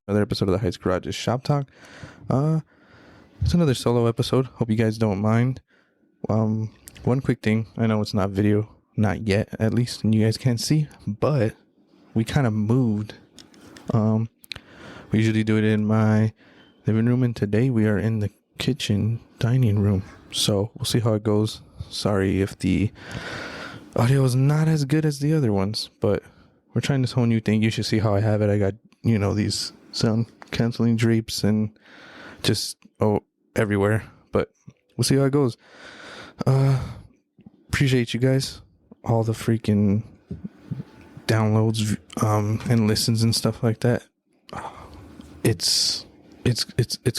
another episode of the Heights Garage's Shop Talk. It's another solo episode. Hope you guys don't mind. One quick thing. I know it's not video, not yet at least, and you guys can't see, but we kind of moved. We usually do it in my living room, and today we are in the kitchen dining room. So we'll see how it goes. Sorry if the audio is not as good as the other ones, but we're trying this whole new thing. You should see how I have it. I got, these sound canceling drapes and just everywhere, but we'll see how it goes. Appreciate you guys, all the freaking downloads and listens and stuff like that. It's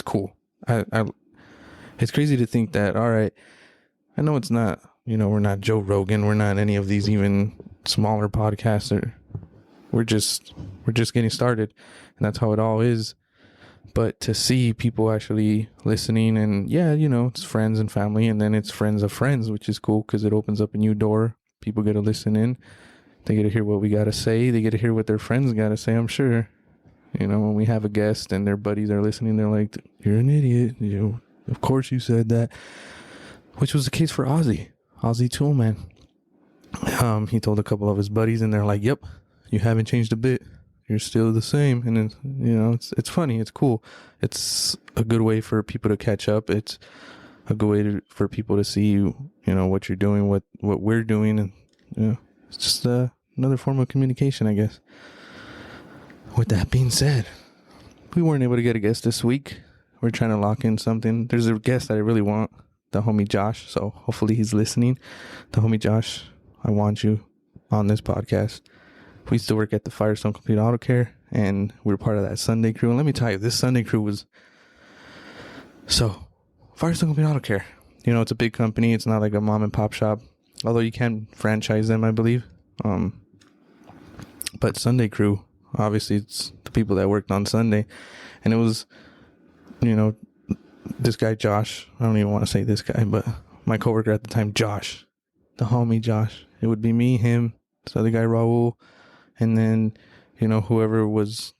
cool. It's crazy to think that, all right, I know it's not, we're not Joe Rogan, we're not any of these even smaller podcasts. We're just getting started, and that's how it all is. But to see people actually listening, and it's friends and family, and then it's friends of friends, which is cool because it opens up a new door. People get to listen in. They get to hear what we got to say. They get to hear what their friends got to say, I'm sure. When we have a guest and their buddies are listening, they're like, you're an idiot. Of course you said that. Which was the case for Ozzy Toolman. He told a couple of his buddies, and they're like, yep, you haven't changed a bit. You're still the same. And then, it's funny. It's cool. It's a good way for people to catch up. It's a good way for people to see, what you're doing, what we're doing. And, it's just another form of communication, I guess. With that being said, we weren't able to get a guest this week. We're trying to lock in something. There's a guest that I really want, the homie Josh. So hopefully he's listening. The homie Josh, I want you on this podcast. We used to work at the Firestone Complete Auto Care, and we were part of that Sunday crew. And let me tell you, this Sunday crew was... So, Firestone Complete Auto Care. It's a big company. It's not like a mom and pop shop. Although you can franchise them, I believe. But Sunday crew, obviously, it's the people that worked on Sunday. And it was, this guy, Josh. I don't even want to say this guy, but my coworker at the time, Josh. The homie Josh. It would be me, him, this other guy, Raul. And then, whoever was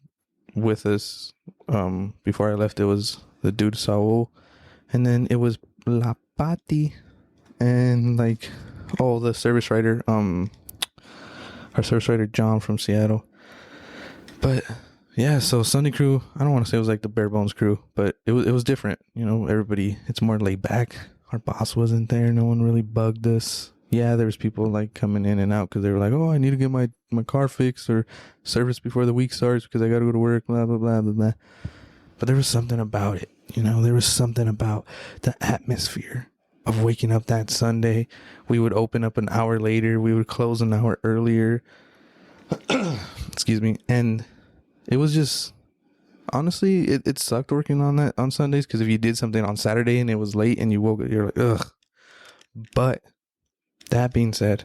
with us before I left, it was the dude, Saul. And then it was La Pati. And, the service writer, our service writer, John from Seattle. But, yeah, so Sunday crew, I don't want to say it was like the bare bones crew, but it was different. Everybody, it's more laid back. Our boss wasn't there. No one really bugged us. Yeah, there was people coming in and out because they were like, oh, I need to get my car fixed or serviced before the week starts because I got to go to work, blah, blah, blah, blah, blah. But there was something about it. There was something about the atmosphere of waking up that Sunday. We would open up an hour later. We would close an hour earlier. Excuse me. And it was just, honestly, it sucked working on Sundays because if you did something on Saturday and it was late and you woke up, you're like, ugh. But that being said,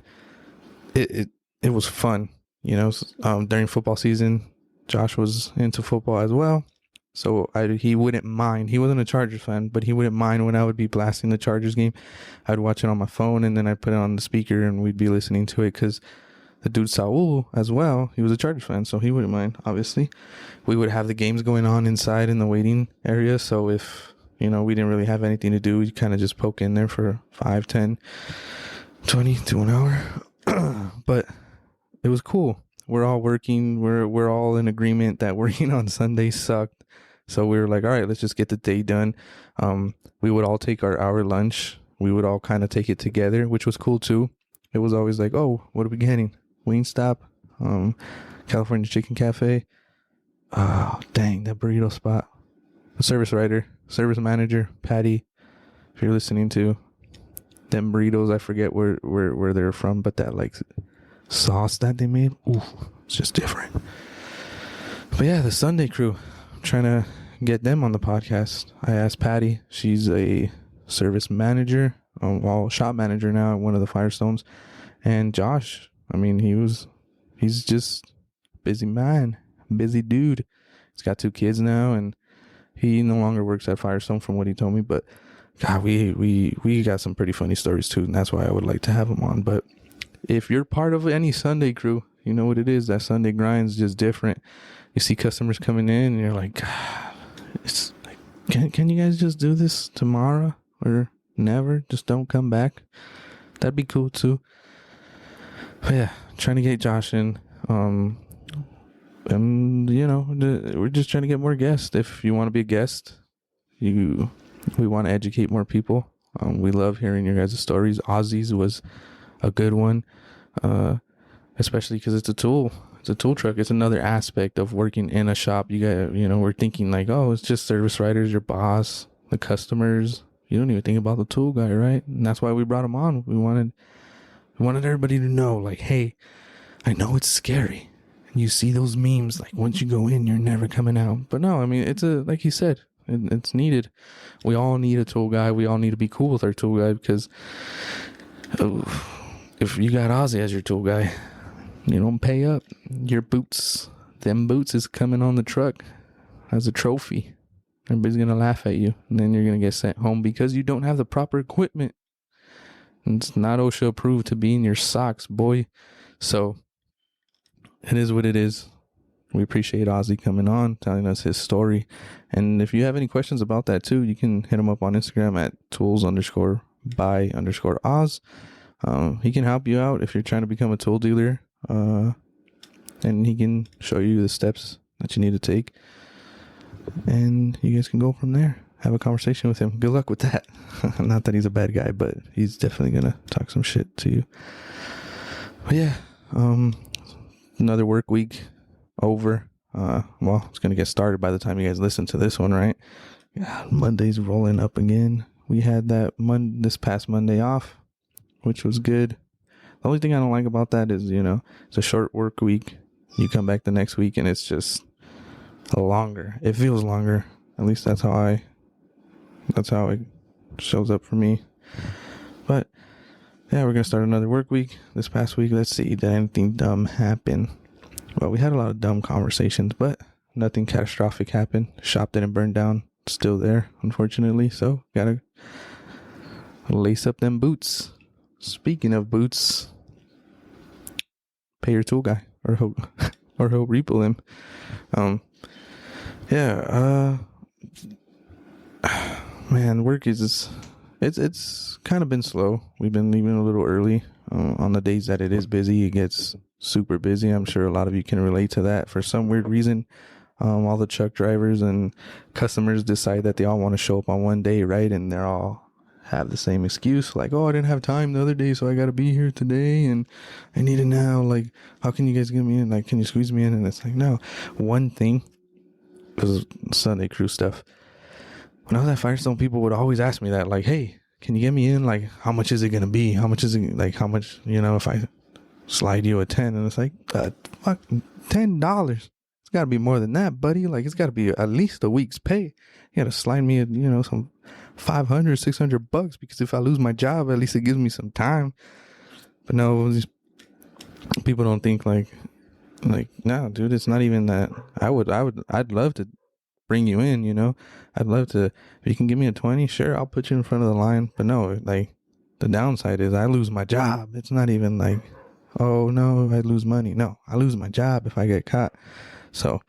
it was fun. During football season, Josh was into football as well. So he wouldn't mind. He wasn't a Chargers fan, but he wouldn't mind when I would be blasting the Chargers game. I'd watch it on my phone, and then I'd put it on the speaker, and we'd be listening to it because the dude Saul as well, he was a Chargers fan, so he wouldn't mind, obviously. We would have the games going on inside in the waiting area, so if, we didn't really have anything to do, we'd kind of just poke in there for 5, 10, 20 to an hour. But it was cool. We're all working. We're all in agreement that working on Sunday sucked. So we were like, all right, let's just get the day done. We would all take our hour lunch. We would all kind of take it together, which was cool too. It was always like, oh, what are we getting? Wingstop, California Chicken Cafe. Oh, dang, that burrito spot. The service service manager, Patty. If you're listening to them burritos, I forget where they're from, but that sauce that they made, ooh, it's just different. But yeah, the Sunday crew. Trying to get them on the podcast. I asked Patty. She's a service manager, shop manager now at one of the Firestones. And Josh, he's just busy man, busy dude. He's got 2 kids now, and he no longer works at Firestone from what he told me. But God, we got some pretty funny stories too, and that's why I would like to have him on. But if you're part of any Sunday crew, You know what it is. That Sunday grind is just different. You see customers coming in and you're like, God, it's like, can you guys just do this tomorrow or never? Just don't come back. That'd be cool too. But yeah, trying to get Josh in. And we're just trying to get more guests. If you want to be a guest, we want to educate more people. We love hearing your guys' stories. Ozzy's was a good one, especially because it's a tool. It's a tool truck. It's another aspect of working in a shop. You got, we're thinking like, oh, it's just service writers, your boss, the customers. You don't even think about the tool guy, right? And that's why we brought him on. We wanted everybody to know, like, hey, I know it's scary. And you see those memes, like, once you go in, you're never coming out. But no, I mean, it's like he said, it's needed. We all need a tool guy. We all need to be cool with our tool guy because if you got Ozzy as your tool guy, you don't pay up. Your boots, them boots is coming on the truck as a trophy. Everybody's going to laugh at you. And then you're going to get sent home because you don't have the proper equipment. And it's not OSHA approved to be in your socks, boy. So it is what it is. We appreciate Ozzy coming on, telling us his story. And if you have any questions about that too, you can hit him up on Instagram at tools_by_Oz. He can help you out if you're trying to become a tool dealer. And he can show you the steps that you need to take. And you guys can go from there. Have a conversation with him. Good luck with that. Not that he's a bad guy, but he's definitely going to talk some shit to you. But yeah, another work week over. Well, it's going to get started by the time you guys listen to this one, right? Yeah, Monday's rolling up again. We had that this past Monday off, which was good. The only thing I don't like about that is, it's a short work week. You come back the next week and it's just longer. It feels longer. At least that's how it shows up for me. But yeah, we're going to start another work week. This past week, let's see, did anything dumb happen? Well, we had a lot of dumb conversations, but nothing catastrophic happened. Shop didn't burn down. Still there, unfortunately. So, gotta lace up them boots. Speaking of boots, pay your tool guy, or he'll repo them. Man, work it's kind of been slow. We've been leaving a little early. On the days that it is busy, it gets super busy. I'm sure a lot of you can relate to that. For some weird reason, all the truck drivers and customers decide that they all want to show up on one day, right? And they're all have the same excuse, like, oh, I didn't have time the other day, so I got to be here today, and I need it now. Like, how can you guys get me in? Like, can you squeeze me in? And it's like, no. One thing was Sunday crew stuff. When I was at Firestone, people would always ask me that, like, hey, can you get me in? Like, how much is it going to be? How much, if I slide you a 10? And it's like, fuck, $10. It's got to be more than that, buddy. Like, it's got to be at least a week's pay. You got to slide me, some $500, $600, because if I lose my job, at least it gives me some time. But no, these people don't think like, no, dude, it's not even that. I'd love to bring you in, I'd love to. If you can give me a 20, sure, I'll put you in front of the line. But no, like, the downside is I lose my job. It's not even like, oh no, I lose money. No, I lose my job if I get caught. So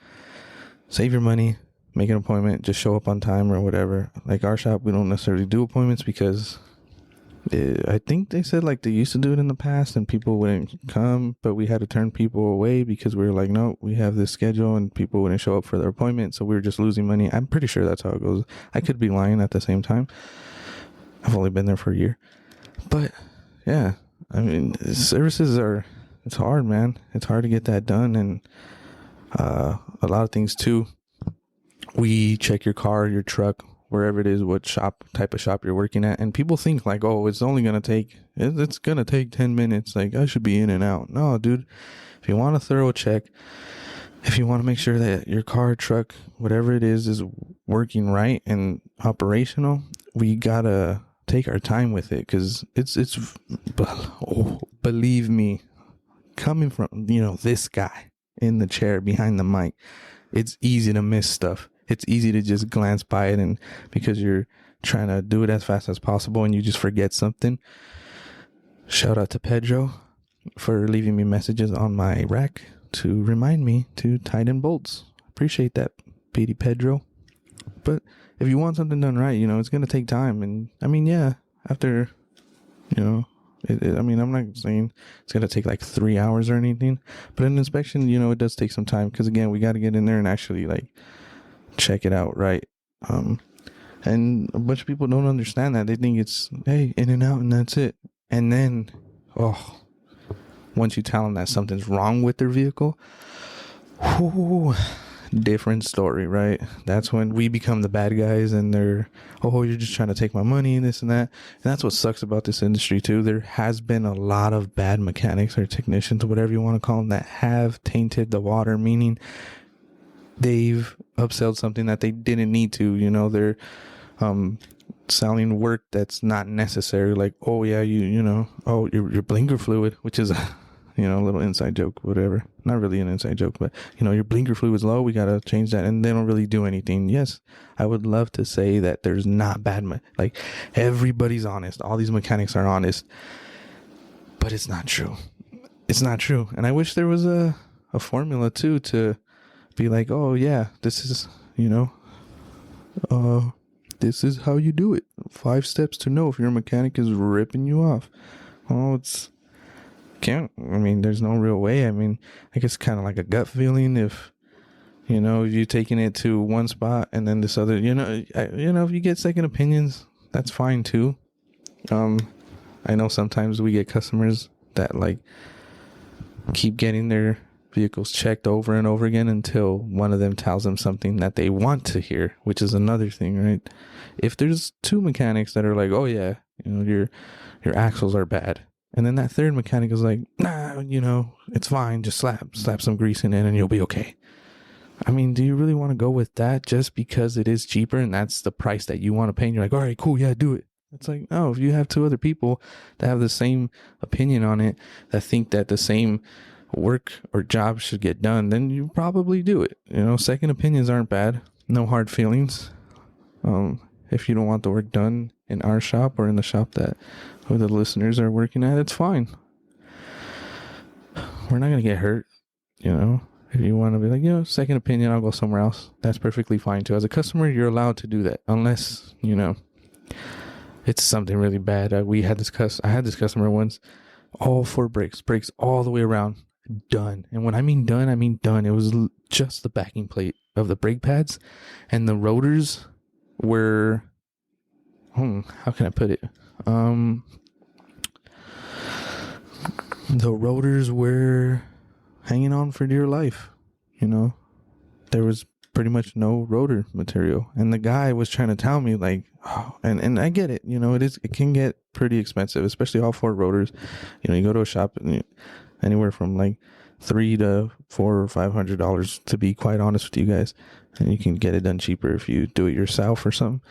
save your money, make an appointment, just show up on time or whatever. Like our shop, we don't necessarily do appointments because I think they said like they used to do it in the past and people wouldn't come, but we had to turn people away because we were like, no, we have this schedule, and people wouldn't show up for their appointment. So we were just losing money. I'm pretty sure that's how it goes. I could be lying at the same time. I've only been there for a year, but yeah, I mean, services it's hard, man. It's hard to get that done. And, a lot of things too. We check your car, your truck, wherever it is, what type of shop you're working at. And people think like, oh, it's going to take 10 minutes. Like, I should be in and out. No, dude, if you want a thorough check, if you want to make sure that your car, truck, whatever it is working right and operational, we got to take our time with it. Cause believe me, coming from, this guy in the chair behind the mic, it's easy to miss stuff. It's easy to just glance by it, and because you're trying to do it as fast as possible and you just forget something. Shout out to Pedro. for leaving me messages on my rack to remind me to tighten bolts. Appreciate that, Petey Pedro. But if you want something done right, it's going to take time. And I mean, yeah, after, I mean, I'm not saying it's going to take like 3 hours or anything, but an inspection, it does take some time. Because again, we got to get in there and actually like check it out, right? And a bunch of people don't understand that. They think it's, hey, in and out and that's it. And then, once you tell them that something's wrong with their vehicle, different story, right? That's when we become the bad guys and they're, you're just trying to take my money and this and that. And that's what sucks about this industry too. There has been a lot of bad mechanics or technicians, whatever you want to call them, that have tainted the water, meaning they've upsold something that they didn't need to. They're selling work that's not necessary, like, your blinker fluid, which is a little inside joke, whatever. Not really an inside joke, but, your blinker fluid is low. We got to change that. And they don't really do anything. Yes, I would love to say that there's not bad. Like, everybody's honest. All these mechanics are honest. But it's not true. It's not true. And I wish there was a formula, too, to be like, this is, this is how you do it. 5 steps to know if your mechanic is ripping you off. There's no real way. I mean, I guess kind of like a gut feeling if, you're taking it to one spot and then this other, if you get second opinions, that's fine too. I know sometimes we get customers that like keep getting their vehicles checked over and over again until one of them tells them something that they want to hear, which is another thing, right? If there's 2 mechanics that are like, your axles are bad, and then that third mechanic is like, nah, it's fine, just slap some grease in it and you'll be okay. I mean, do you really want to go with that just because it is cheaper and that's the price that you want to pay? And you're like, all right, cool, yeah, do it. It's like, no, if you have 2 other people that have the same opinion on it, that think that the same work or job should get done, then you probably do it. Second opinions aren't bad. No hard feelings. If you don't want the work done in our shop or in the shop that the listeners are working at, it's fine. We're not going to get hurt. If you want to be like, second opinion, I'll go somewhere else. That's perfectly fine too. As a customer, you're allowed to do that unless, it's something really bad. I had this customer once, all 4 brakes all the way around, done. And when I mean done. It was just the backing plate of the brake pads, and the rotors were, how can I put it? The rotors were hanging on for dear life. There was pretty much no rotor material, and the guy was trying to tell me like, and I get it. It can get pretty expensive, especially all 4 rotors. You go to a shop and anywhere from like $300 to $400 or $500, to be quite honest with you guys, and you can get it done cheaper if you do it yourself or something.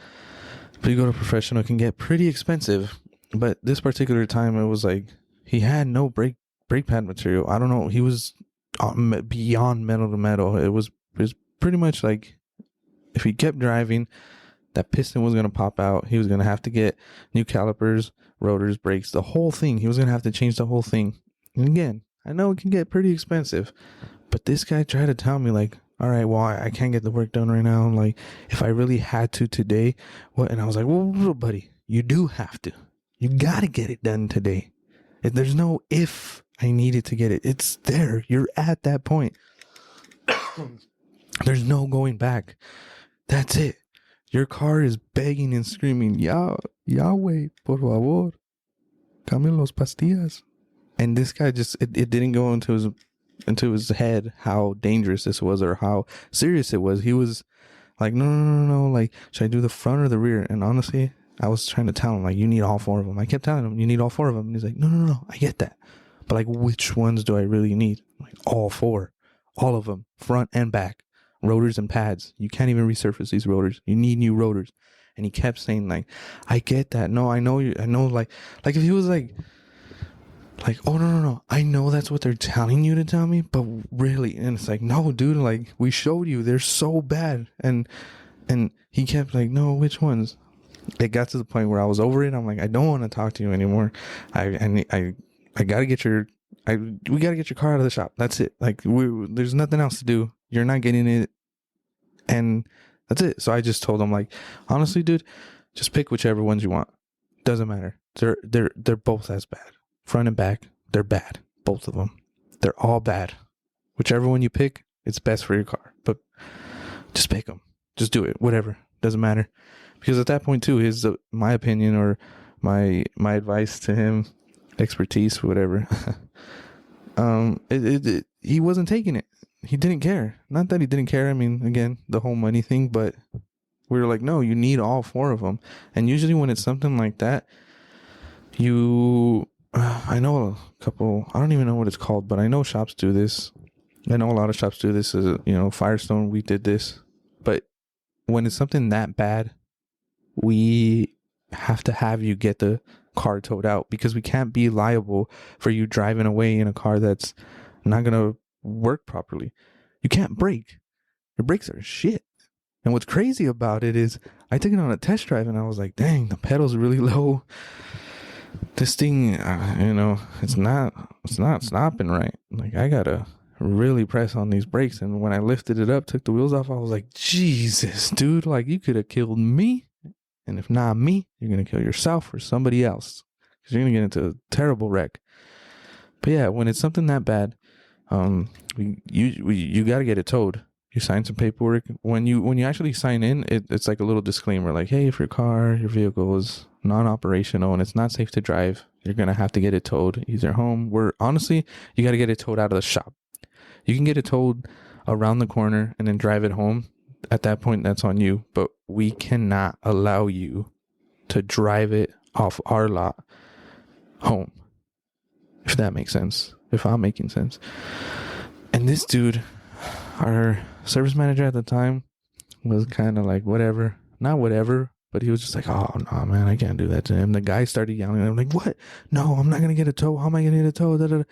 But you go to a professional, it can get pretty expensive. But this particular time, it was like he had no brake pad material. I don't know. He was beyond metal to metal. It was pretty much like if he kept driving, that piston was going to pop out. He was going to have to get new calipers, rotors, brakes, the whole thing. He was going to have to change the whole thing. And again, I know it can get pretty expensive, but this guy tried to tell me like, all right, well, I can't get the work done right now. Like, if I really had to today, what? And I was like, well, buddy, you do have to. You got to get it done today. There's no if I needed to get it. It's there. You're at that point. There's no going back. That's it. Your car is begging and screaming, Yahweh, por favor, cambien los pastillas. And this guy just, it didn't go into his head how dangerous this was or how serious it was. He was like, no, like, should I do the front or the rear? And honestly, I was trying to tell him, like, you need all 4 of them. I kept telling him, you need all 4 of them. And he's like, no, I get that. But like, which ones do I really need? Like, all 4. All of them, front and back. Rotors and pads. You can't even resurface these rotors. You need new rotors. And he kept saying like, I get that. No, I know like if he was like, oh, no. I know that's what they're telling you to tell me, but really, and it's like, no, dude, like, we showed you, they're so bad. And he kept like, no, which ones? It got to the point where I was over it. I'm like, I don't want to talk to you anymore. I got to get your We got to get your car out of the shop. That's it. Like, there's nothing else to do. You're not getting it. And that's it. So I just told him, like, honestly, dude, just pick whichever ones you want. Doesn't matter. They're both as bad. Front and back, they're bad. Both of them. They're all bad. Whichever one you pick, it's best for your car. But just pick them. Just do it. Whatever. Doesn't matter. Because at that point, too, my opinion or my advice to him, expertise, whatever, he wasn't taking it. He didn't care. Not that he didn't care. I mean, again, the whole money thing, but we were like, no, you need all four of them. And usually when it's something like that, I know a couple, I don't even know what it's called, but I know shops do this. I know a lot of shops do this. Firestone, we did this. But when it's something that bad, we have to have you get the car towed out, because we can't be liable for you driving away in a car that's not going to work properly. You can't brake. Your brakes are shit. And what's crazy about it is I took it on a test drive and I was like, dang, the pedal's really low. This thing, it's not stopping right. Like, I gotta really press on these brakes. And when I lifted it up, took the wheels off, I was like, Jesus, dude, like, you could have killed me. And if not me, you're going to kill yourself or somebody else, because you're going to get into a terrible wreck. But yeah, when it's something that bad, you got to get it towed. You sign some paperwork. When you actually sign in, it's like a little disclaimer, like, hey, if your vehicle is non-operational and it's not safe to drive, you're going to have to get it towed either home. Honestly, you got to get it towed out of the shop. You can get it towed around the corner and then drive it home. At that point, that's on you. But we cannot allow you to drive it off our lot home. If that makes sense. If I'm making sense. And this dude, our service manager at the time, was kind of like, whatever. Not whatever, but he was just like, oh, no, man, I can't do that to him. The guy started yelling at him, like, what? No, I'm not going to get a tow. How am I going to get a tow? Da, da, da.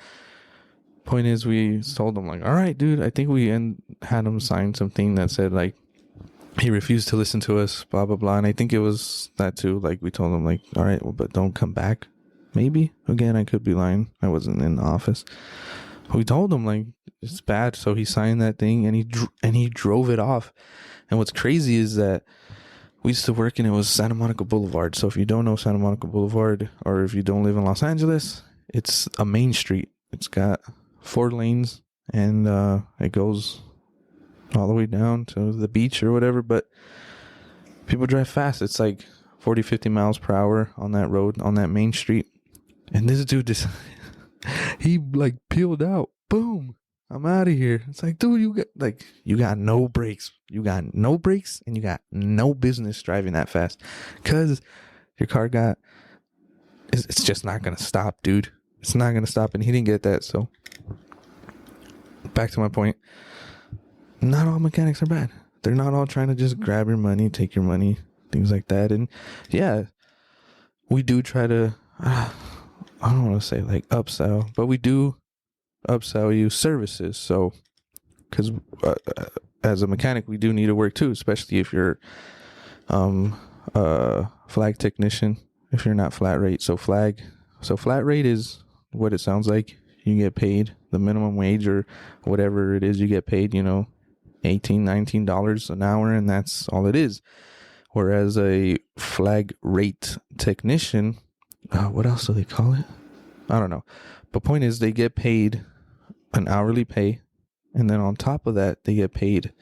Point is, we told him, like, all right, dude, I think we had him sign something that said, like, he refused to listen to us, blah, blah, blah. And I think it was that too. Like, we told him, like, all right, well, but don't come back. Maybe. Again, I could be lying. I wasn't in the office. We told him, like, it's bad. So he signed that thing and he drove it off. And what's crazy is that we used to work and it was Santa Monica Boulevard. So if you don't know Santa Monica Boulevard, or if you don't live in Los Angeles, it's a main street. It's got 4 lanes and it goes all the way down to the beach or whatever. But people drive fast. It's like 40, 50 miles per hour on that road, on that main street. And this dude just, he like peeled out. Boom. I'm out of here. It's like, dude, you got no brakes. You got no brakes and you got no business driving that fast, because your car it's just not going to stop, dude. It's not going to stop. And he didn't get that. So back to my point. Not all mechanics are bad. They're not all trying to just grab your money, take your money, things like that. And yeah, we do try to, I don't want to say like upsell, but we do upsell you services. So, because as a mechanic, we do need to work too, especially if you're a flag technician, if you're not flat rate. So flat rate is what it sounds like. You get paid the minimum wage or whatever it is you get paid, $18, $19 an hour, and that's all it is. Whereas a flag rate technician, what else do they call it? I don't know. But point is, they get paid an hourly pay, and then on top of that, they get paid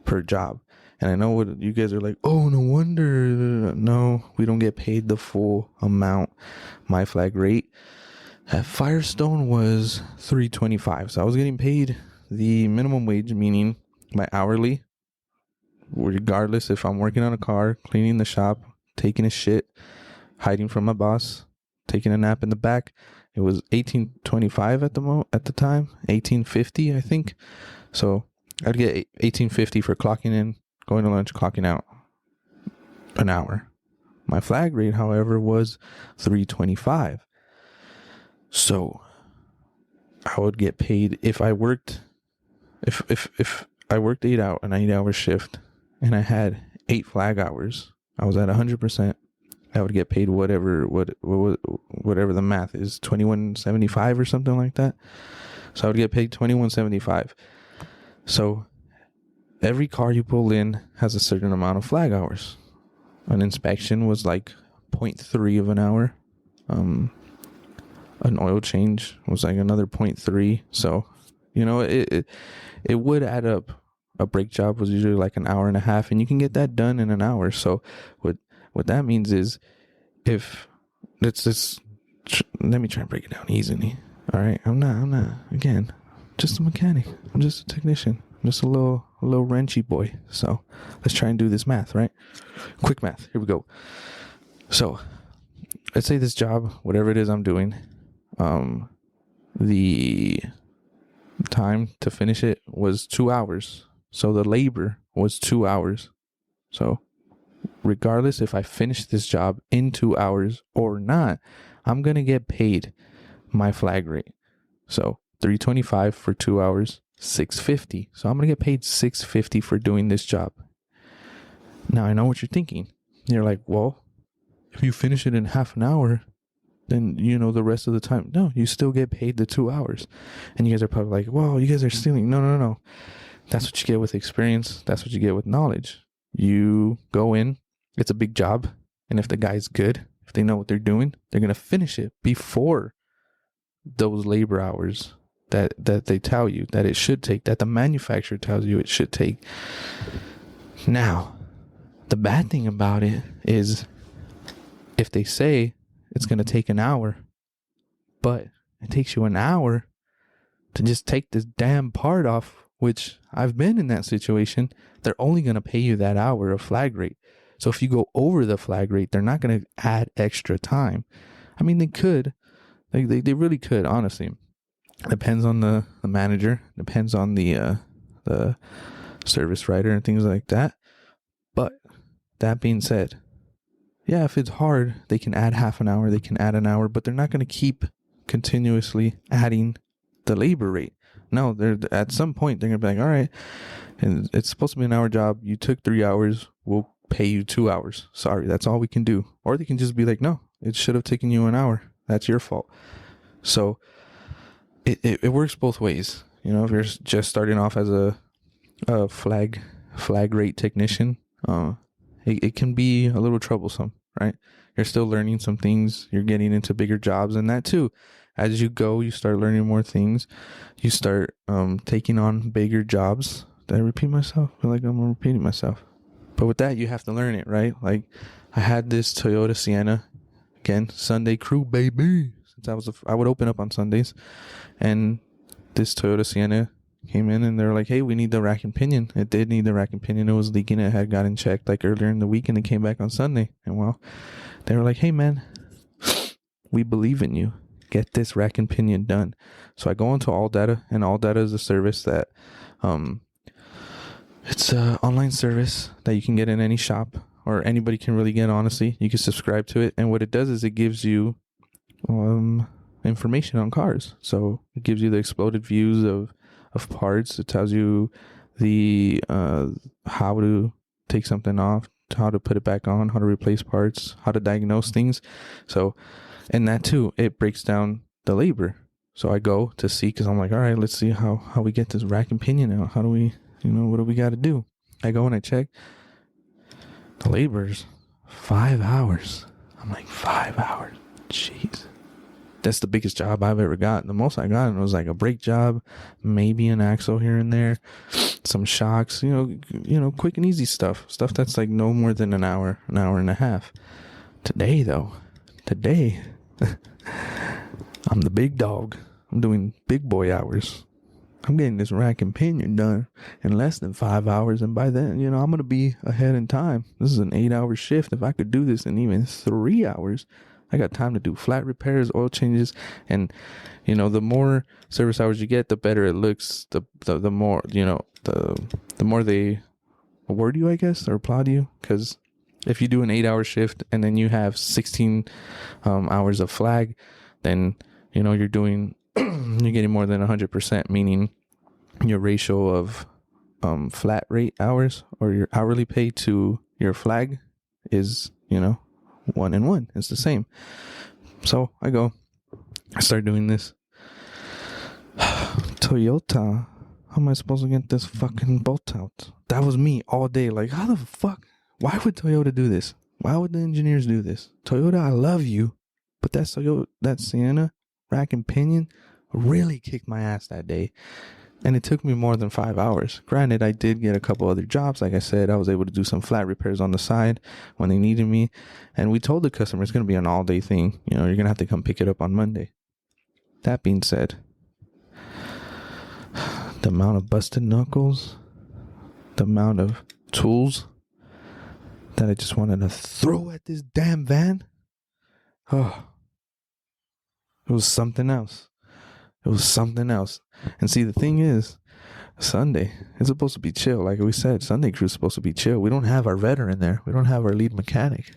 per job. And I know what you guys are like, oh, no wonder. No, we don't get paid the full amount. My flag rate at Firestone was $3.25. So I was getting paid the minimum wage, meaning my hourly, regardless if I'm working on a car, cleaning the shop, taking a shit, hiding from my boss, taking a nap in the back. It was $18.25 at the time, $18.50, I think. So I'd get $18.50 for clocking in, going to lunch, clocking out an hour. My flag rate, however, was $3.25. So I would get paid if I worked, if I worked an 8 hour shift and I had 8 flag hours, I was at 100%. I would get paid whatever the math is, $21.75 or something like that. So I would get paid $21.75. So every car you pull in has a certain amount of flag hours. An inspection was like 0.3 of an hour. An oil change was like another 0.3. So, it would add up. A brake job was usually like an hour and a half, and you can get that done in an hour. So what that means is, if let's just let me try and break it down easily. All right, I'm not again just a mechanic. I'm just a technician. I'm just a little wrenchy boy. So let's try and do this math, right? Quick math. Here we go. So let's say this job, whatever it is I'm doing, the time to finish it was 2 hours. So the labor was 2 hours. So regardless if I finish this job in 2 hours or not, I'm going to get paid my flag rate. So $3.25 for 2 hours, $6.50. So I'm going to get paid $6.50 for doing this job. Now I know what you're thinking. You're like, well, if you finish it in half an hour, then the rest of the time. No, you still get paid the 2 hours. And you guys are probably like, well, you guys are stealing. No. That's what you get with experience. That's what you get with knowledge. You go in, it's a big job. And if the guy's good, if they know what they're doing, they're going to finish it before those labor hours that they tell you that it should take, that the manufacturer tells you it should take. Now, the bad thing about it is, if they say it's going to take an hour, but it takes you an hour to just take this damn part off, which I've been in that situation, they're only going to pay you that hour of flag rate. So if you go over the flag rate, they're not going to add extra time. I mean, they could. They really could, honestly. Depends on the manager. Depends on the service writer and things like that. But that being said, yeah, if it's hard, they can add half an hour, they can add an hour, but they're not going to keep continuously adding the labor rate. No, they're at some point they're going to be like, all right, and it's supposed to be an hour job. You took 3 hours. We'll pay you 2 hours. Sorry, that's all we can do. Or they can just be like, no, it should have taken you an hour. That's your fault. So it works both ways. If you're just starting off as a flag rate technician, it can be a little troublesome, right? You're still learning some things. You're getting into bigger jobs, and that too. As you go, you start learning more things. You start taking on bigger jobs. Did I repeat myself? I feel like I'm repeating myself. But with that, you have to learn it, right? Like, I had this Toyota Sienna, again, Sunday crew, baby. Since I would open up on Sundays, and this Toyota Sienna came in, and they were like, hey, we need the rack and pinion. It did need the rack and pinion. It was leaking. It had gotten checked like earlier in the week, and it came back on Sunday. And well, they were like, hey, man, we believe in you. Get this rack and pinion done. So I go into AllData, and AllData is a service that, it's an online service that you can get in any shop, or anybody can really get, honestly. You can subscribe to it, and what it does is it gives you information on cars. So it gives you the exploded views of parts. It tells you the how to take something off, how to put it back on, how to replace parts, how to diagnose things. So, and that too, it breaks down the labor. So I go to see, because I'm like, all right, let's see how we get this rack and pinion out. How do we, what do we got to do? I go and I check. The labor's 5 hours. I'm like, 5 hours? Jeez. That's the biggest job I've ever gotten. The most I got was like a brake job, maybe an axle here and there, some shocks, quick and easy stuff that's like no more than an hour and a half. Today, I'm the big dog. I'm doing big boy hours. I'm getting this rack and pinion done in less than 5 hours, and by then, I'm going to be ahead in time. This is an 8-hour shift. If I could do this in even 3 hours, I got time to do flat repairs, oil changes, and the more service hours you get, the better it looks. The more the more they award you, I guess, or applaud you. Because if you do an 8-hour shift and then you have 16 hours of flag, then you're doing you're getting more than 100%, meaning your ratio of flat rate hours or your hourly pay to your flag is 1 and 1. It's the same. So I start doing this. Toyota, how am I supposed to get this fucking bolt out? That was me all day. Like, how the fuck? Why would Toyota do this? Why would the engineers do this? Toyota, I love you, but that Sienna rack and pinion really kicked my ass that day. And it took me more than 5 hours. Granted, I did get a couple other jobs. Like I said, I was able to do some flat repairs on the side when they needed me. And we told the customer it's going to be an all-day thing. You're going to have to come pick it up on Monday. That being said, the amount of busted knuckles, the amount of tools that I just wanted to throw at this damn van, oh, it was something else. It was something else. And see, the thing is, Sunday, it's supposed to be chill. Like we said, Sunday crew's supposed to be chill. We don't have our veteran there. We don't have our lead mechanic.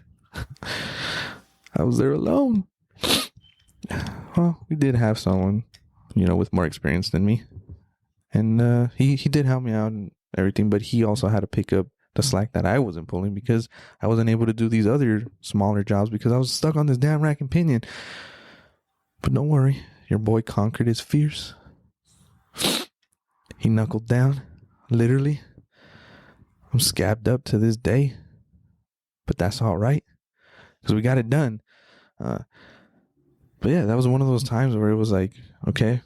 I was there alone. Well, we did have someone, with more experience than me. And he did help me out and everything, but he also had to pick up the slack that I wasn't pulling because I wasn't able to do these other smaller jobs because I was stuck on this damn rack and pinion. But don't worry. Your boy conquered his fears. He knuckled down, literally. I'm scabbed up to this day. But that's all right. Because we got it done. But yeah, that was one of those times where it was like, okay,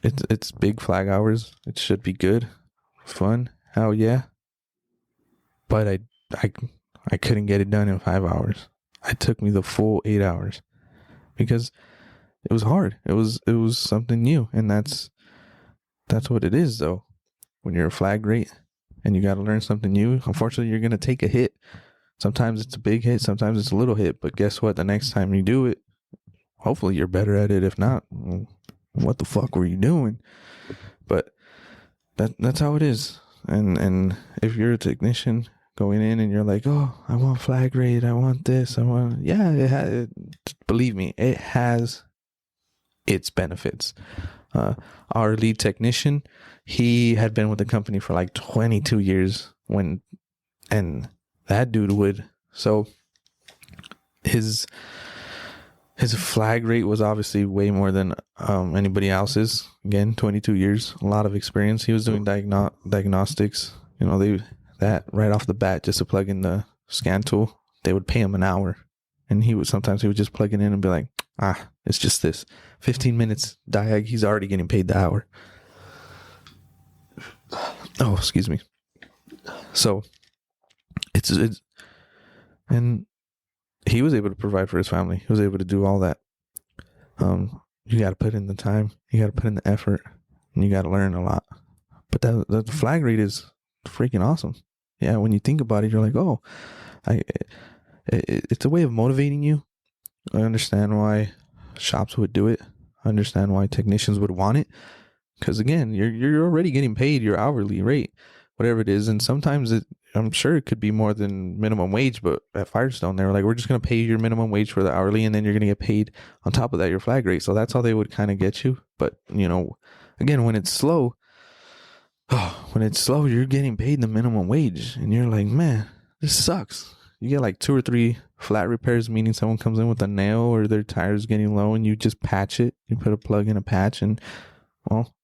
it's big flag hours. It should be good. Fun. Hell yeah. But I couldn't get it done in 5 hours. It took me the full 8 hours. Because it was hard. It was something new, and that's what it is, though. When you're a flag rate and you got to learn something new, unfortunately, you're gonna take a hit. Sometimes it's a big hit, sometimes it's a little hit. But guess what? The next time you do it, hopefully you're better at it. If not, what the fuck were you doing? But that's how it is. And if you're a technician going in and you're like, oh, I want flag rate, I want this, believe me, it has its benefits. Our lead technician, he had been with the company for like 22 years and that dude would, so his flag rate was obviously way more than anybody else's. Again, 22 years, a lot of experience. He was doing diagnostics, that right off the bat, just to plug in the scan tool, they would pay him an hour. And he would just plug it in and be like, it's just this 15 minutes diag. He's already getting paid the hour. Oh, excuse me. So it's and he was able to provide for his family. He was able to do all that. You got to put in the time, you got to put in the effort, and you got to learn a lot. But the flag rate is freaking awesome. Yeah, when you think about it, you're like, oh, it's a way of motivating you. I understand why shops would do it. I understand why technicians would want it. Because again, you're already getting paid your hourly rate, whatever it is. And sometimes I'm sure it could be more than minimum wage, but at Firestone, they were like, we're just going to pay you your minimum wage for the hourly, and then you're going to get paid on top of that, your flag rate. So that's how they would kind of get you. But, again, when it's slow, you're getting paid the minimum wage. And you're like, man, this sucks. You get like 2 or 3 flat repairs, meaning someone comes in with a nail or their tire's getting low and you just patch it. You put a plug in a patch and, well,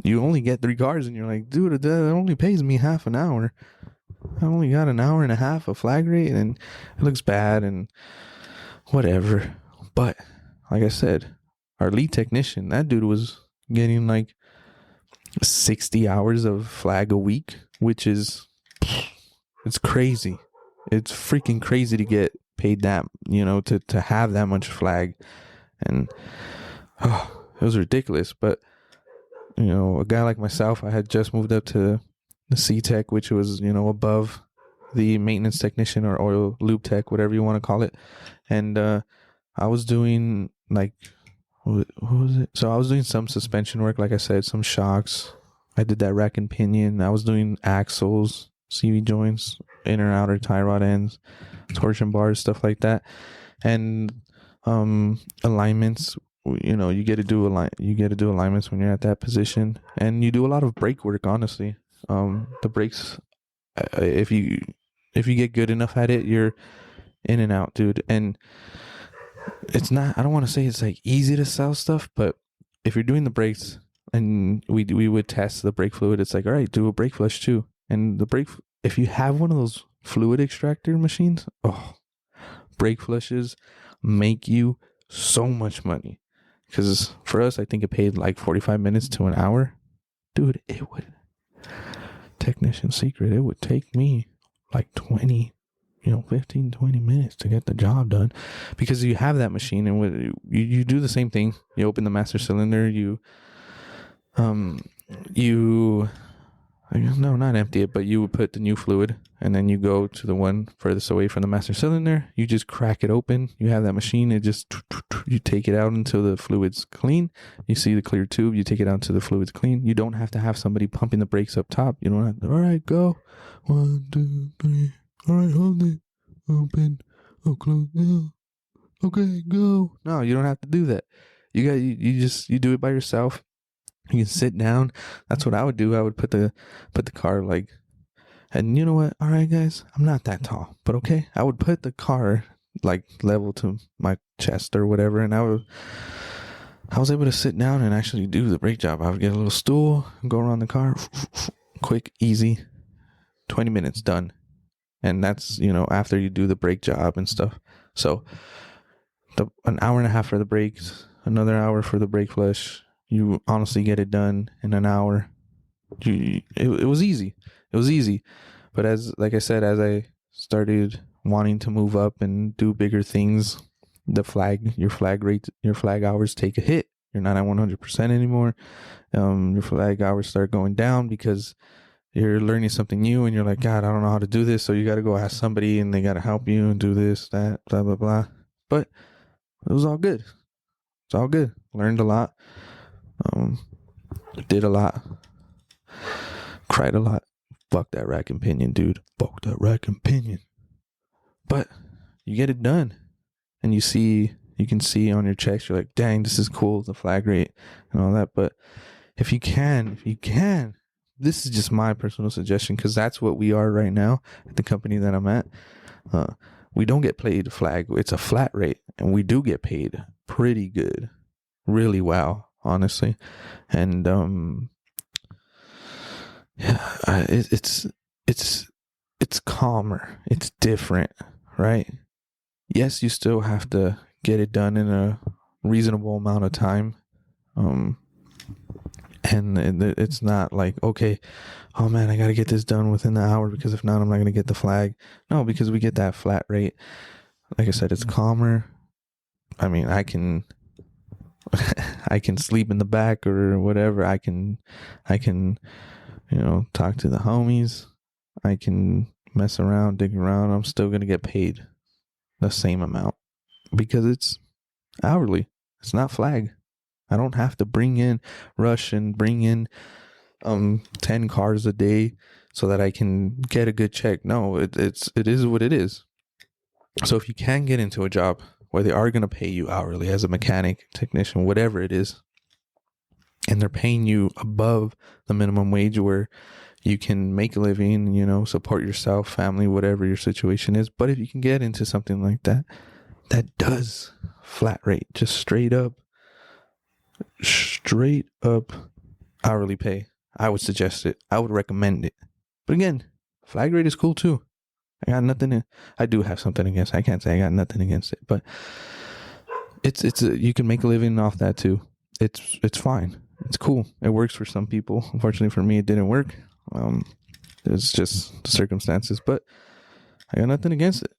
you only get 3 cars and you're like, dude, that only pays me half an hour. I only got an hour and a half of flag rate and it looks bad and whatever. But like I said, our lead technician, that dude was getting like 60 hours of flag a week, which is, it's crazy. It's freaking crazy to get paid that, to have that much flag. And it was ridiculous. But, a guy like myself, I had just moved up to the C-Tech, which was, above the maintenance technician or oil lube tech, whatever you want to call it. And I was doing like, what was it? So I was doing some suspension work, like I said, some shocks. I did that rack and pinion. I was doing axles, CV joints, inner and outer tie rod ends, torsion bars, stuff like that. And alignments, you get to do alignments when you're at that position, and you do a lot of brake work, honestly. The brakes, if you get good enough at it, you're in and out, dude. And it's not, I don't want to say it's like easy to sell stuff, but if you're doing the brakes and we would test the brake fluid, it's like, all right, do a brake flush too. And the brake, if you have one of those fluid extractor machines, brake flushes make you so much money. Because for us, I think it paid like 45 minutes to an hour. Dude, it would, technician secret, it would take me like 15, 20 minutes to get the job done, because you have that machine and you do the same thing. You open the master cylinder, no, not empty it, but you would put the new fluid, and then you go to the one furthest away from the master cylinder. You just crack it open. You have that machine. It just, you take it out until the fluid's clean. You see the clear tube. You take it out until the fluid's clean. You don't have to have somebody pumping the brakes up top. You don't have to, all right, go. 1, 2, 3. All right, hold it. Open. Oh, close. Yeah. Okay, go. No, you don't have to do that. You do it by yourself. You can sit down. That's what I would do. I would put the car like, and you know what? All right, guys, I'm not that tall, but okay. I would put the car like level to my chest or whatever, and I was able to sit down and actually do the brake job. I would get a little stool and go around the car, quick, easy, 20 minutes done. And that's, after you do the brake job and stuff. So an hour and a half for the brakes, another hour for the brake flush. You honestly get it done in an hour. It was easy. It was easy. But like I said, as I started wanting to move up and do bigger things, your flag hours take a hit. You're not at 100% anymore. Your flag hours start going down because you're learning something new and you're like, God, I don't know how to do this. So you got to go ask somebody and they got to help you and do this, that, blah, blah, blah. But it was all good. It's all good. Learned a lot. Did a lot. Cried a lot. Fuck that rack and pinion, dude. Fuck that rack and pinion. But you get it done. And you can see on your checks, you're like, dang, this is cool, the flag rate and all that. But if you can, this is just my personal suggestion, because that's what we are right now at the company that I'm at. We don't get paid flag. It's a flat rate, and we do get paid pretty good, really well, honestly. And it's calmer. It's different, right? Yes, you still have to get it done in a reasonable amount of time. And it's not like, okay, oh man, I got to get this done within the hour, because if not, I'm not going to get the flag. No, because we get that flat rate. Like I said, it's calmer. I mean, I can sleep in the back or whatever. I can, talk to the homies. I can mess around, dig around. I'm still going to get paid the same amount because it's hourly. It's not flag. I don't have to rush and bring in 10 cars a day so that I can get a good check. No, it is what it is. So if you can get into a job where they are going to pay you hourly as a mechanic, technician, whatever it is, and they're paying you above the minimum wage where you can make a living, support yourself, family, whatever your situation is. But if you can get into something like that, that does flat rate, just straight up hourly pay, I would suggest it. I would recommend it. But again, flag rate is cool too. I do have something against it. I can't say I got nothing against it, but you can make a living off that too. It's fine. It's cool. It works for some people. Unfortunately for me, it didn't work. It's just the circumstances, but I got nothing against it.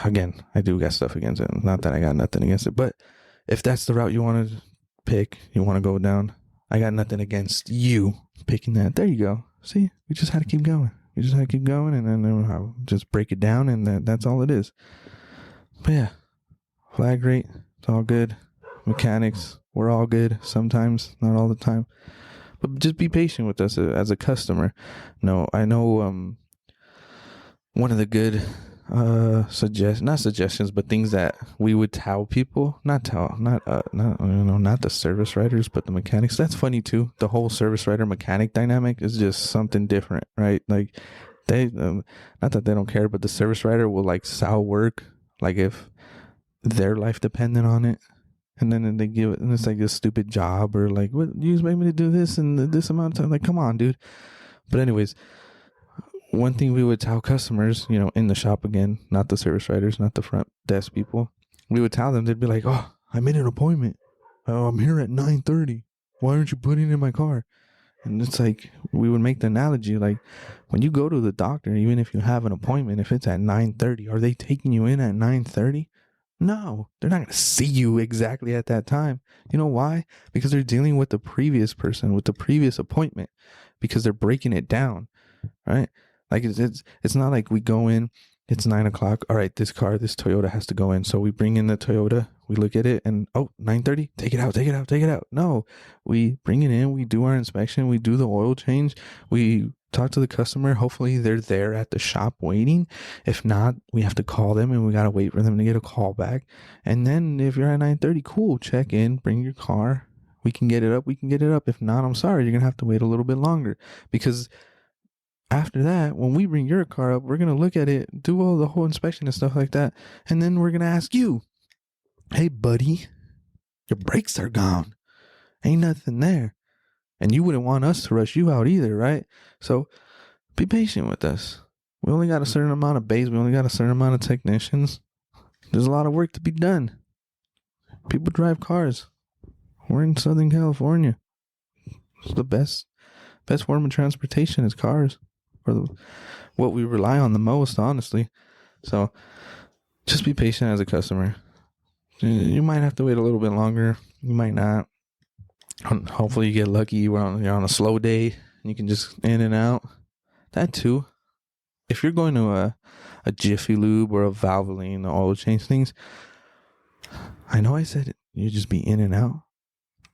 Again, I do got stuff against it. Not that I got nothing against it, but if that's the route you want to pick, you want to go down, I got nothing against you picking that. There you go. See, we just had to keep going. And then I'll just break it down, and that's all it is. But yeah, flag rate, it's all good. Mechanics, we're all good sometimes, not all the time. But just be patient with us as a customer. No, I know one of the good not suggestions, but things that we would tell people, not the service writers, but the mechanics. That's funny too. The whole service writer mechanic dynamic is just something different, right? Like they, not that they don't care, but the service writer will like sell work Like if their life depended on it, and then they give it, and it's like a stupid job, or like, what, you expect me to do this in this amount of time? Like, come on, dude. But anyways, one thing we would tell customers, in the shop again, not the service writers, not the front desk people, we would tell them, they'd be like, oh, I made an appointment. Oh, I'm here at 9:30. Why aren't you putting it in my car? And it's like, we would make the analogy, like, when you go to the doctor, even if you have an appointment, if it's at 9:30, are they taking you in at 9:30? No, they're not going to see you exactly at that time. You know why? Because they're dealing with the previous person, with the previous appointment, because they're breaking it down, right? Like, it's not like we go in, it's 9:00. All right, this Toyota has to go in. So we bring in the Toyota, we look at it, and 9:30, take it out. No, we bring it in, we do our inspection, we do the oil change, we talk to the customer. Hopefully they're there at the shop waiting. If not, we have to call them, and we got to wait for them to get a call back. And then if you're at 9:30, cool, check in, bring your car. We can get it up. If not, I'm sorry, you're going to have to wait a little bit longer, because after that, when we bring your car up, we're going to look at it, do all the whole inspection and stuff like that. And then we're going to ask you, hey, buddy, your brakes are gone. Ain't nothing there. And you wouldn't want us to rush you out either, right? So be patient with us. We only got a certain amount of bays. We only got a certain amount of technicians. There's a lot of work to be done. People drive cars. We're in Southern California. It's the best form of transportation is cars. Or what we rely on the most, honestly. So just be patient as a customer. You might have to wait a little bit longer. You might not. Hopefully you get lucky. You're on a slow day and you can just in and out. That too. If you're going to a Jiffy Lube or a Valvoline, the oil change things, I know I said it, you just be in and out.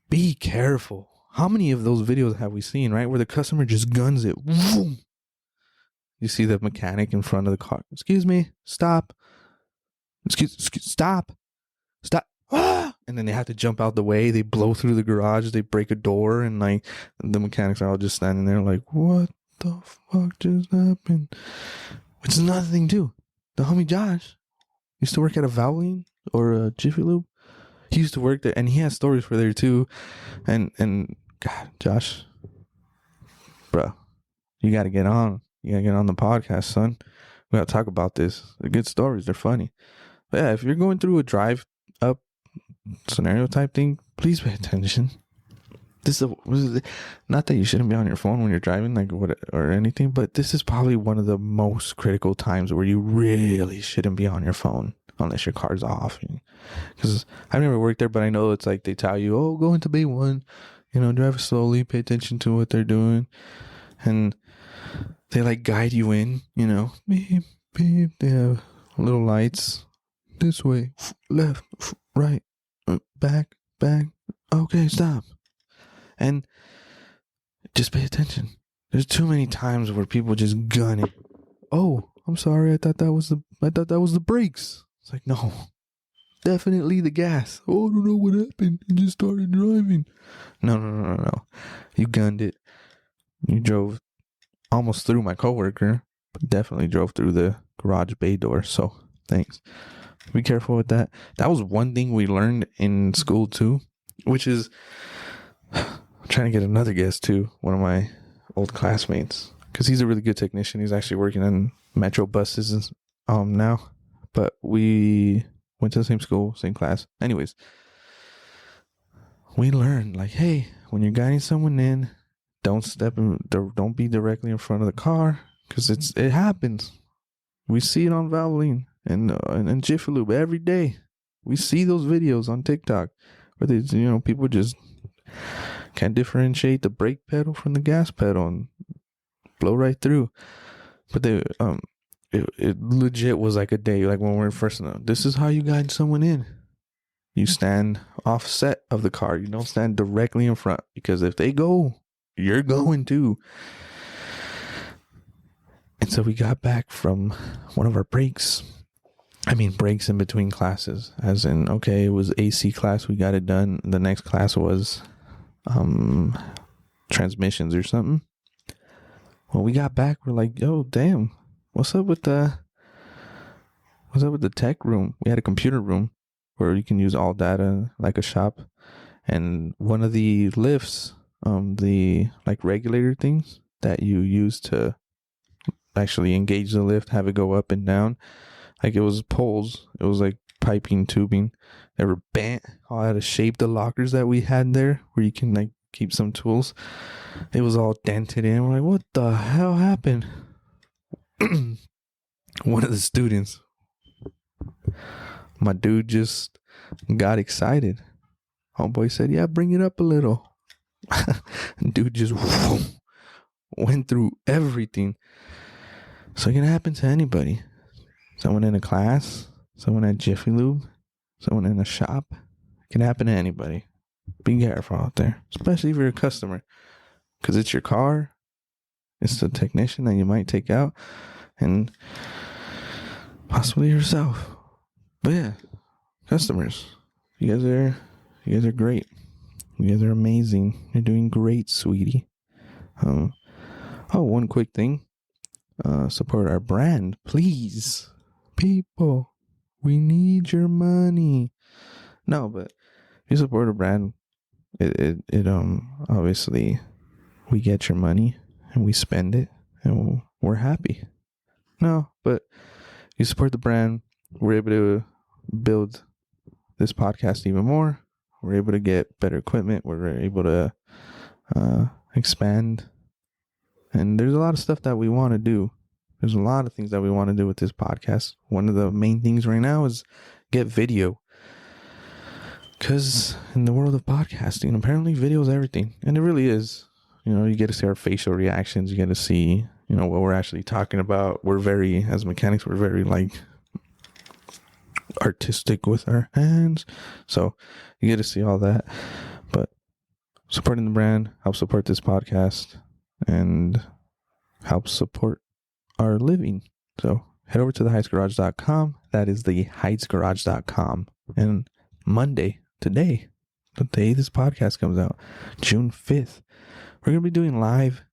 Be careful. How many of those videos have we seen, right? Where the customer just guns it. Boom. You see the mechanic in front of the car. Excuse me. Stop. Stop. Ah! And then they have to jump out the way. They blow through the garage. They break a door. And like the mechanics are all just standing there like, what the fuck just happened? Which is another thing too. The homie Josh used to work at a Valvoline or a Jiffy Lube. He used to work there, and he has stories for there too. And God, Josh, bro, you got to get on. You got to get on the podcast, son. We got to talk about this. They're good stories. They're funny. But yeah, if you're going through a drive up scenario type thing, please pay attention. This is not that you shouldn't be on your phone when you're driving, like what or anything, but this is probably one of the most critical times where you really shouldn't be on your phone unless your car's off. Because I've never worked there, but I know it's like they tell you, oh, go into bay 1, drive slowly, pay attention to what they're doing, and they like guide you in, beep, beep. They have little lights. This way, left, right, back. Okay, stop. And just pay attention. There's too many times where people just gun it. Oh, I'm sorry. I thought that was the brakes. It's like, no, definitely the gas. Oh, I don't know what happened. I just started driving. No. You gunned it. You drove almost through my coworker, but definitely drove through the garage bay door. So thanks. Be careful with that. That was one thing we learned in school too, which is I'm trying to get another guest too, one of my old classmates, because he's a really good technician. He's actually working in metro buses now, but we went to the same school, same class. Anyways, we learned like, hey, when you're guiding someone in, don't be directly in front of the car, because it happens. We see it on Valvoline and Jiffy Lube every day. We see those videos on TikTok where they, people just can't differentiate the brake pedal from the gas pedal and blow right through. But it legit was like a day, like when we were first, this is how you guide someone in. You stand offset of the car. You don't stand directly in front, because if they go, you're going too. And so we got back from one of our breaks in between classes, as in, okay, it was AC class, we got it done. The next class was transmissions or something. When we got back, we're like, yo, damn, what's up with What's up with the tech room? We had a computer room where you can use all data like a shop. And one of the lifts, the like regulator things that you use to actually engage the lift, have it go up and down, like it was poles. It was like piping, tubing. They were bent. All out of shape. The lockers that we had there, where you can like keep some tools, it was all dented in. We're like, what the hell happened? One of the students, my dude, just got excited. Homeboy said, yeah, bring it up a little. Dude just went through everything. So it can happen to anybody. Someone in a class, someone at Jiffy Lube, someone in a shop. It can happen to anybody. Be careful out there, especially if you're a customer, because it's your car. It's the technician that you might take out, and possibly yourself. But yeah, customers, you guys are great. You guys are amazing. You're doing great, sweetie. One quick thing. Support our brand, please. People, we need your money. No, but if you support a brand, it obviously we get your money and we spend it and we're happy. No, but you support the brand, we're able to build this podcast even more. We're able to get better equipment. We're able to expand. And there's a lot of stuff that we want to do. There's a lot of things that we want to do with this podcast. One of the main things right now is get video. Because in the world of podcasting, apparently video is everything. And it really is. You know, you get to see our facial reactions. You get to see, what we're actually talking about. We're very, as mechanics, we're very like artistic with our hands. So you get to see all that. But supporting the brand helps support this podcast and helps support our living. So head over to theheightsgarage.com. That is theheightsgarage.com. And Monday, today, the day this podcast comes out, June 5th, we're going to be doing live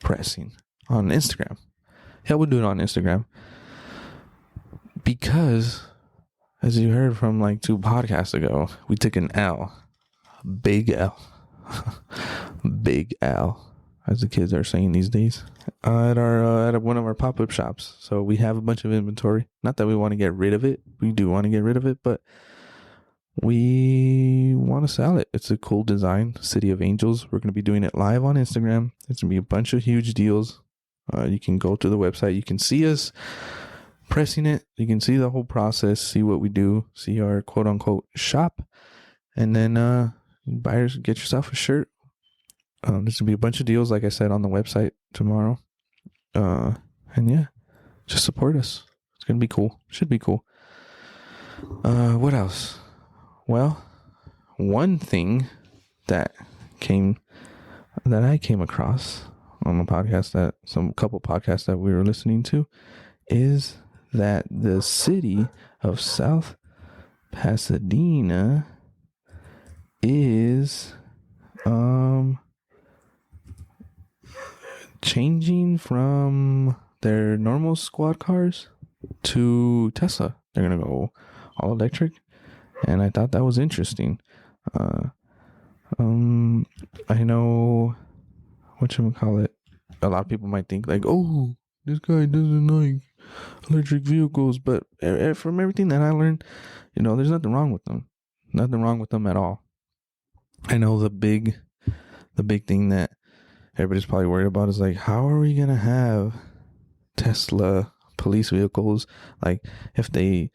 pressing on Instagram. Yeah, we'll do it on Instagram. Because, as you heard from like 2 podcasts ago, we took an L. Big L. Big L, as the kids are saying these days, at one of our pop-up shops. So we have a bunch of inventory. Not that we want to get rid of it. We do want to get rid of it, but we want to sell it. It's a cool design, City of Angels. We're going to be doing it live on Instagram. It's going to be a bunch of huge deals. You can go to the website. You can see us pressing it. You can see the whole process, see what we do, see our quote-unquote shop. And then buyers, get yourself a shirt. There's going to be a bunch of deals, like I said, on the website tomorrow. And yeah, just support us. It's going to be cool. Should be cool. What else? Well, one thing that I came across on a podcast couple podcasts that we were listening to is that the city of South Pasadena is changing from their normal squad cars to Tesla. They're gonna go all electric, and I thought that was interesting. I know whatchamacallit, a lot of people might think like, oh, this guy doesn't like electric vehicles, but from everything that I learned, there's nothing wrong with them. Nothing wrong with them at all. I know the big thing that everybody's probably worried about is like, how are we gonna have Tesla police vehicles? Like, if they,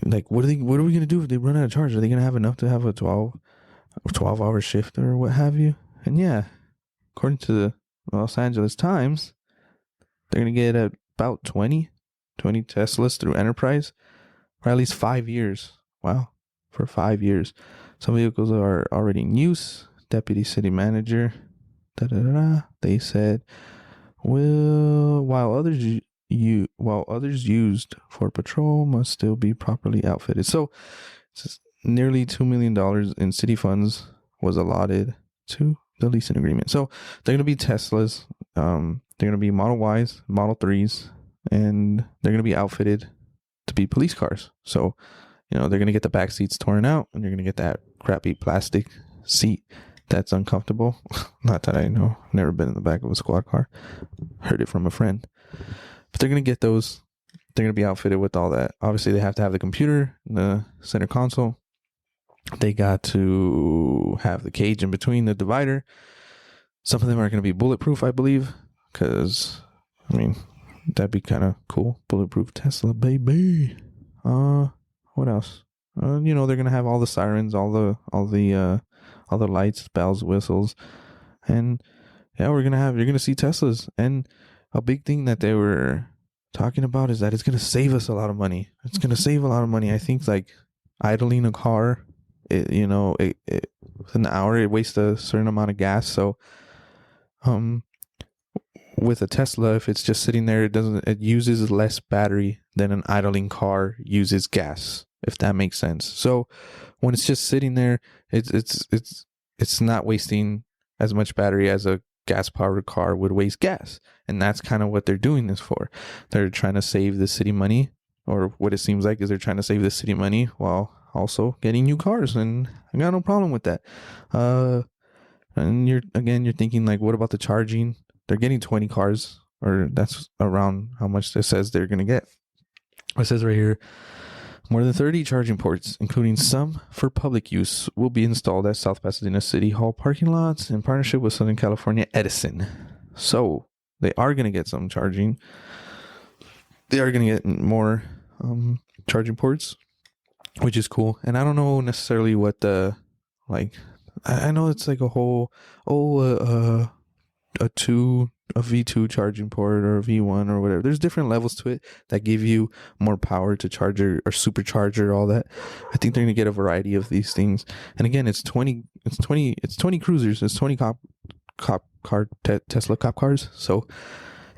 like, what are we gonna do if they run out of charge? Are they gonna have enough to have a 12-hour shift or what have you? And yeah, according to the Los Angeles Times, they're gonna get about 20 Teslas through Enterprise for at least 5 years. Wow, for 5 years. Some vehicles are already in use. Deputy City Manager, they said, while others used for patrol must still be properly outfitted. So nearly $2 million in city funds was allotted to the leasing agreement. So they're going to be Teslas. They're going to be Model Ys, Model 3s, and they're going to be outfitted be police cars. So, they're going to get the back seats torn out, and you're going to get that crappy plastic seat that's uncomfortable. Not that I know. Never been in the back of a squad car. Heard it from a friend. But they're going to get those. They're going to be outfitted with all that. Obviously, they have to have the computer, the center console. They got to have the cage in between the divider. Some of them are going to be bulletproof, I believe, because, that'd be kind of cool. Bulletproof Tesla, baby. What else? They're going to have all the sirens, all the lights, bells, whistles. And yeah, you're going to see Teslas. And a big thing that they were talking about is that it's going to save us a lot of money. It's going to save a lot of money. I think like idling a car, within an hour, it wastes a certain amount of gas. So, with a Tesla, if it's just sitting there, it uses less battery than an idling car uses gas, if that makes sense. So when it's just sitting there, it's not wasting as much battery as a gas powered car would waste gas. And that's kind of what they're doing this for. They're trying to save the city money, or what it seems like is they're trying to save the city money while also getting new cars. And I got no problem with that. And you're thinking like, what about the charging? They're getting 20 cars, or that's around how much it says they're going to get. It says right here, more than 30 charging ports, including some for public use, will be installed at South Pasadena City Hall parking lots in partnership with Southern California Edison. So they are going to get some charging. They are going to get more charging ports, which is cool. And I don't know necessarily what I know it's like a whole, a V2 charging port or a V1 or whatever. There's different levels to it that give you more power to charger or supercharger, all that. I think they're going to get a variety of these things. And again, it's 20 cruisers. It's 20 Tesla cop cars. So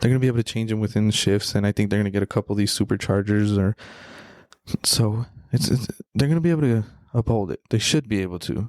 they're going to be able to change them within shifts. And I think they're going to get a couple of these superchargers, so they're going to be able to uphold it. They should be able to.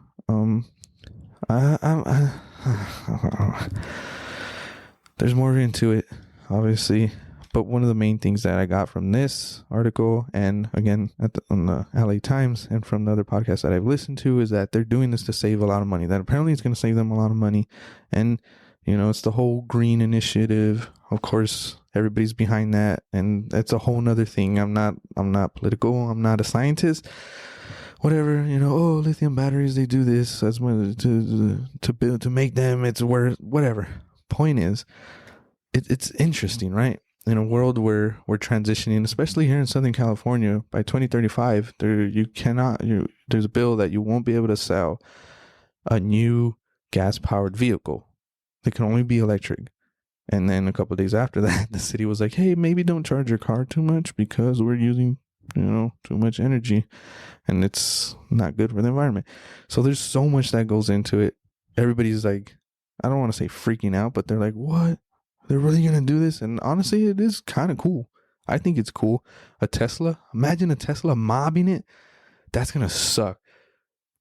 There's more into it, obviously, but one of the main things that I got from this article, and again on the LA Times and from the other podcasts that I've listened to, is that they're doing this to save a lot of money. That apparently it's going to save them a lot of money, and it's the whole green initiative. Of course, everybody's behind that, and that's a whole nother thing. I'm not political. I'm not a scientist. Whatever, lithium batteries, they do this as much to build, to make them. It's where, whatever. Point is, it's interesting, right? In a world where we're transitioning, especially here in Southern California, by 2035, there's a bill that you won't be able to sell a new gas-powered vehicle. They can only be electric. And then a couple of days after that, the city was like, hey, maybe don't charge your car too much because we're using too much energy, and it's not good for the environment. So there's so much that goes into it. Everybody's like, I don't want to say freaking out, but they're like, what? They're really going to do this? And honestly, it is kind of cool. I think it's cool. A Tesla, imagine a Tesla mobbing it. That's going to suck.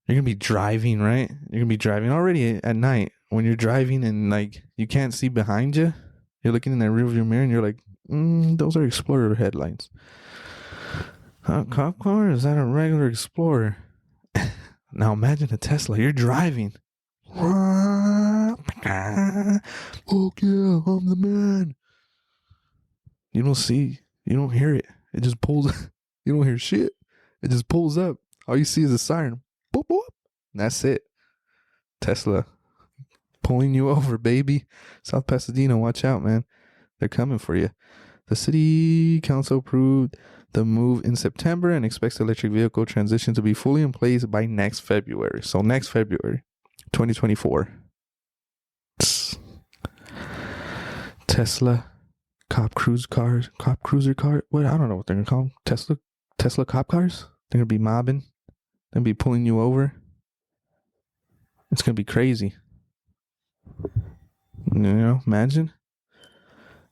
You're going to be driving, right? You're going to be driving already at night when you're driving and like you can't see behind you. You're looking in that rearview mirror and you're like, those are Explorer headlights. A cop car? Is that a regular Explorer? Now imagine a Tesla. You're driving. Oh yeah, I'm the man. You don't see. You don't hear it. It just pulls. You don't hear shit. It just pulls up. All you see is a siren. Boop, boop. And that's it. Tesla pulling you over, baby. South Pasadena, watch out, man. They're coming for you. The city council approved the move in September and expects the electric vehicle transition to be fully in place by next February. So next February, 2024. Tesla cop cruiser car. What? I don't know what they're going to call them. Tesla cop cars. They're going to be mobbing. They're going to be pulling you over. It's going to be crazy. Imagine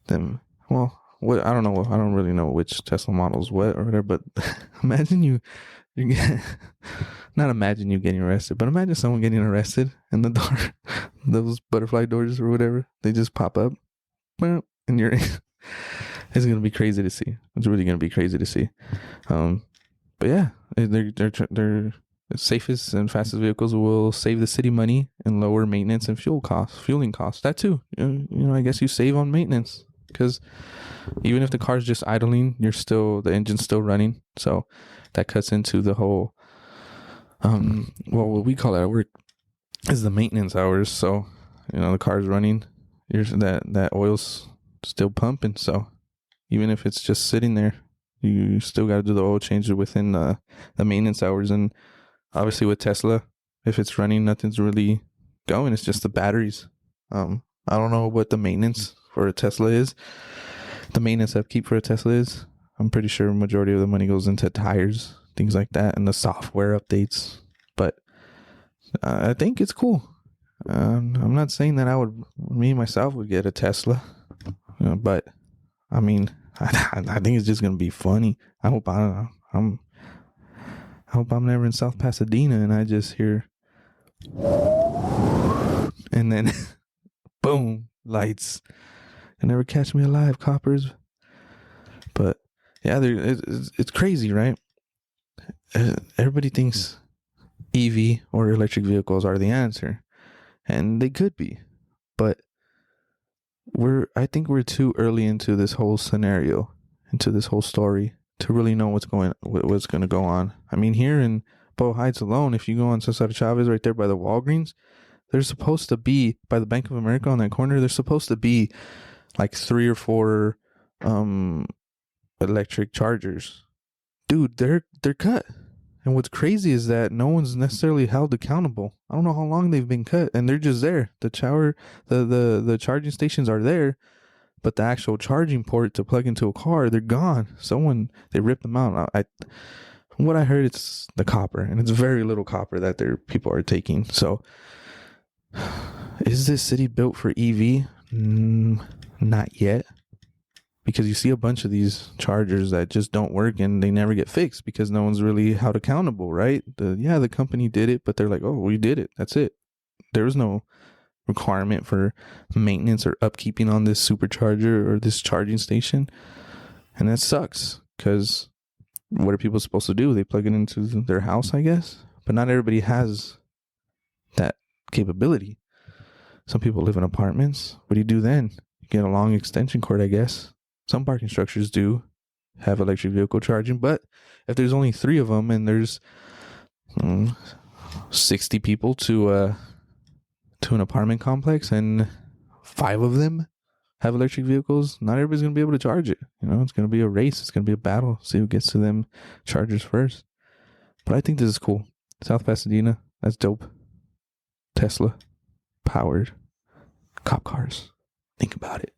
them. Well, what? I don't know. I don't really know which Tesla models what or whatever, but imagine you get, not imagine you getting arrested, but imagine someone getting arrested and the door, those butterfly doors or whatever, they just pop up and you're It's gonna be crazy to see. It's really gonna be crazy to see. But yeah, they're the safest and fastest vehicles will save the city money and lower maintenance and fueling costs. That too. I guess you save on maintenance because even if the car's just idling, the engine's still running. So that cuts into the whole what we call it at work is the maintenance hours. So the car's running, that oil's still pumping. So even if it's just sitting there, you still got to do the oil change within the maintenance hours. And obviously with Tesla, if it's running, nothing's really going. It's just the batteries. I don't know what the maintenance for a Tesla is. The maintenance upkeep for a Tesla is. I'm pretty sure majority of the money goes into tires, things like that, and the software updates. But I think it's cool. I'm not saying that me myself would get a Tesla, but I mean, I think it's just gonna be funny. I hope I'm never in South Pasadena and I just hear, and then boom, lights. You'll never catch me alive, coppers. But yeah, it's crazy, right? Everybody thinks EV or electric vehicles are the answer, and they could be, but I think we're too early into this whole scenario, into this whole story to really know what's going to go on. I mean, here in Bow Heights alone, if you go on Cesar Chavez right there by the Walgreens, there's supposed to be, by the Bank of America on that corner, there's supposed to be like 3 or 4 electric chargers. Dude, they're cut. And what's crazy is that no one's necessarily held accountable. I don't know how long they've been cut, and they're just there. The charging stations are there, but the actual charging port to plug into a car, they're gone. They ripped them out. From what I heard, it's the copper, and it's very little copper that people are taking. So, is this city built for EV? Not yet. Because you see a bunch of these chargers that just don't work and they never get fixed because no one's really held accountable, right? The company did it, but they're like, oh, we did it. That's it. There was no requirement for maintenance or upkeeping on this supercharger or this charging station. And that sucks because what are people supposed to do? They plug it into their house, I guess. But not everybody has that capability. Some people live in apartments. What do you do then? You get a long extension cord, I guess. Some parking structures do have electric vehicle charging, but if there's only 3 of them and there's 60 people to an apartment complex and 5 of them have electric vehicles, not everybody's going to be able to charge it. It's going to be a race. It's going to be a battle. See who gets to them chargers first. But I think this is cool. South Pasadena, that's dope. Tesla powered cop cars. Think about it.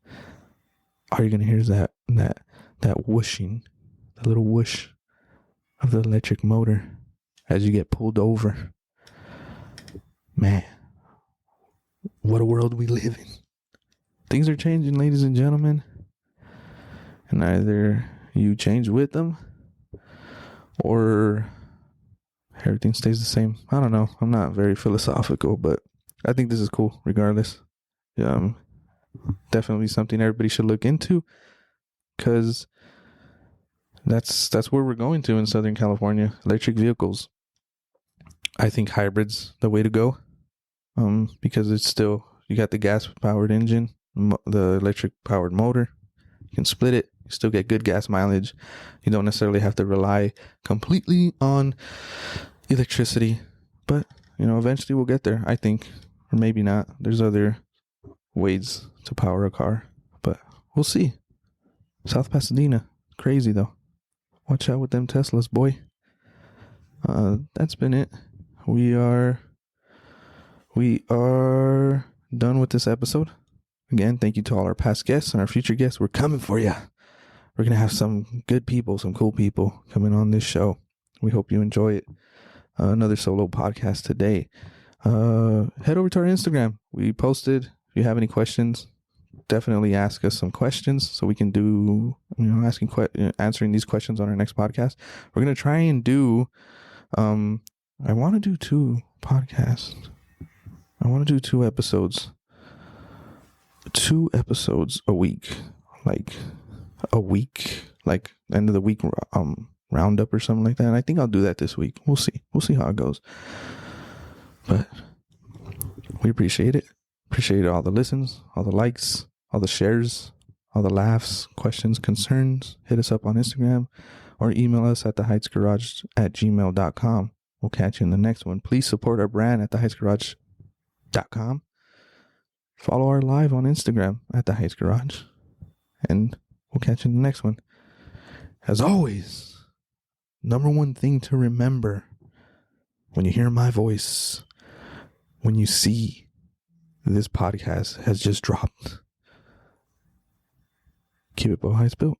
All you're gonna hear is that whooshing, the little whoosh of the electric motor as you get pulled over. Man, what a world we live in. Things are changing, ladies and gentlemen, and either you change with them or everything stays the same. I don't know. I'm not very philosophical, but I think this is cool regardless. Definitely something everybody should look into because that's where we're going to in Southern California. Electric vehicles. I think hybrids the way to go, because it's still, you got the gas powered engine, the electric powered motor. You can split it. You still get good gas mileage. You don't necessarily have to rely completely on electricity, but eventually we'll get there, I think, or maybe not. There's other ways to power a car, but we'll see. South Pasadena, crazy though. Watch out with them Teslas, boy. That's been it. We are done with this episode. Again, thank you to all our past guests and our future guests. We're coming for you. We're gonna have some good people, some cool people coming on this show. We hope you enjoy it. Another solo podcast today. Head over to our Instagram. We posted. If you have any questions, definitely ask us some questions so we can do, answering these questions on our next podcast. We're going to try and do, I want to do 2 podcasts. I want to do 2 episodes. 2 episodes a week. Like a week, like end of the week roundup or something like that. And I think I'll do that this week. We'll see how it goes. But we appreciate it. Appreciate all the listens, all the likes, all the shares, all the laughs, questions, concerns. Hit us up on Instagram or email us at theheightsgarage@gmail.com. We'll catch you in the next one. Please support our brand at theheightsgarage.com. Follow our live on Instagram at The Heights Garage. And we'll catch you in the next one. As always, number one thing to remember when you hear my voice, when you see this podcast has just dropped, keep it below how it's built.